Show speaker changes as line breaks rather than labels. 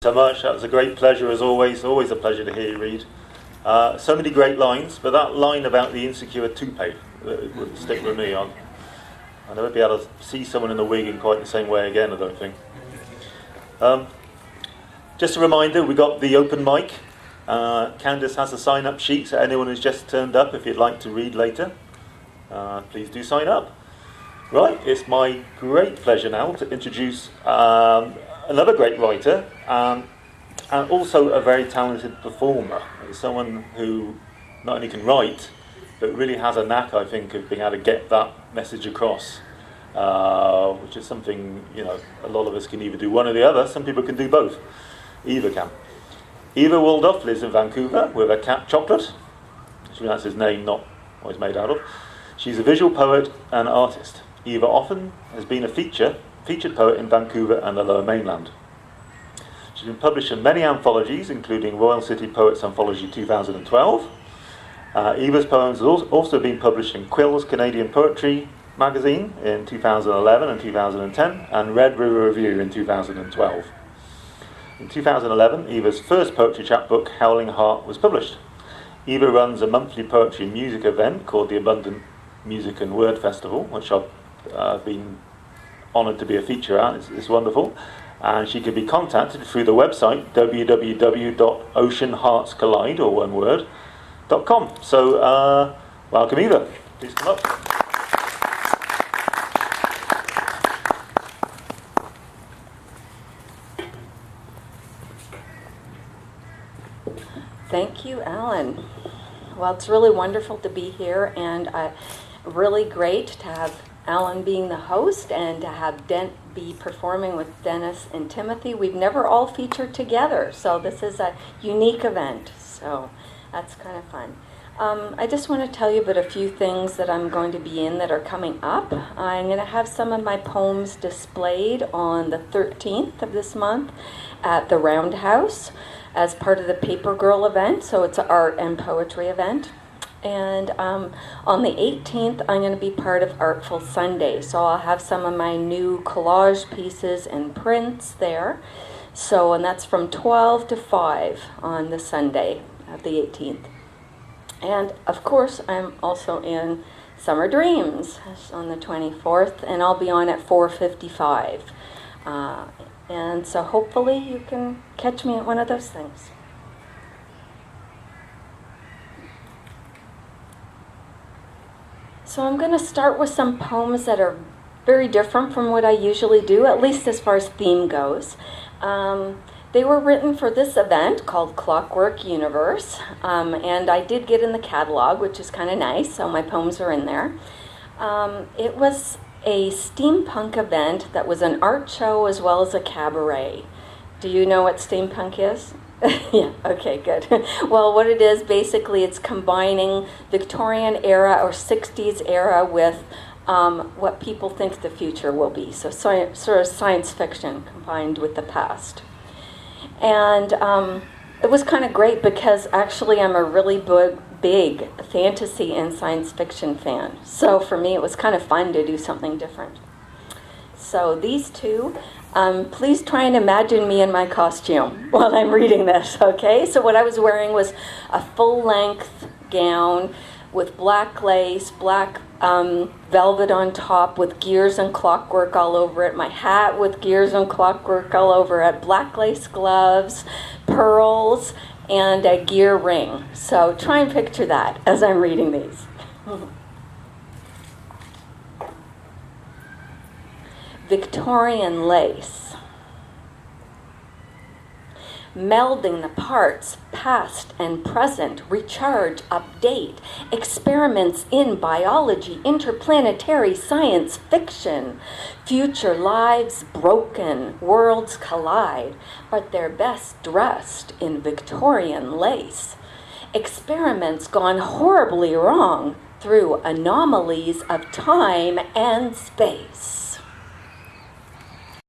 So much. That was a great pleasure as always. Always a pleasure to hear you read. So many great lines, but that line about the insecure toupee would stick with me. I'll never be able to see someone in a wig in quite the same way again, I don't think. Just a reminder, we got the open mic. Candice has a sign-up sheet, so anyone who's just turned up, if you'd like to read later, please do sign up. Right, it's my great pleasure now to introduce another great writer, and also a very talented performer. It's someone who not only can write, but really has a knack, I think, of being able to get that message across, which is something, a lot of us can either do one or the other. Some people can do both. Eva can. Eva Waldauf lives in Vancouver with her cat Chocolate. That's his name, not what he's made out of. She's a visual poet and artist. Eva often has been a featured poet in Vancouver and the Lower Mainland. She's been published in many anthologies, including Royal City Poets Anthology 2012. Eva's poems have also been published in Quill's Canadian Poetry magazine in 2011 and 2010, and Red River Review in 2012. In 2011, Eva's first poetry chapbook, Howling Heart, was published. Eva runs a monthly poetry and music event called the Abundant Music and Word Festival, which I've been honoured to be a feature at. It's wonderful. And she can be contacted through the website www.oceanheartscollide, or one word, .com. So, welcome Eva. Please come up.
Thank you, Alan. Well, it's really wonderful to be here, and really great to have Alan being the host and to have Dent be performing with Dennis and Timothy. We've never all featured together, so this is a unique event, so that's kind of fun. I just want to tell you about a few things that I'm going to be in that are coming up. I'm going to have some of my poems displayed on the 13th of this month at the Roundhouse as part of the Paper Girl event, so it's an art and poetry event. And on the 18th, I'm going to be part of Artful Sunday, so I'll have some of my new collage pieces and prints there. So, and that's from 12 to 5 on the Sunday of the 18th. And of course, I'm also in Summer Dreams on the 24th, and I'll be on at 4:55. And so hopefully you can catch me at one of those things. So I'm going to start with some poems that are very different from what I usually do, at least as far as theme goes. They were written for this event called Clockwork Universe, and I did get in the catalog, which is kind of nice, so my poems are in there. It was a steampunk event that was an art show as well as a cabaret. Do you know what steampunk is? Yeah, okay, good. Well, what it is, basically, it's combining Victorian era or 60s era with what people think the future will be. So sort of science fiction combined with the past. And it was kind of great because actually I'm a really big fantasy and science fiction fan. So for me, it was kind of fun to do something different. So these two, please try and imagine me in my costume while I'm reading this, okay? So what I was wearing was a full-length gown with black lace, black velvet on top with gears and clockwork all over it, my hat with gears and clockwork all over it, black lace gloves, pearls, and a gear ring. So try and picture that as I'm reading these. Victorian lace. Melding the parts, past and present, recharge, update, experiments in biology, interplanetary science fiction, future lives broken, worlds collide, but they're best dressed in Victorian lace. Experiments gone horribly wrong through anomalies of time and space.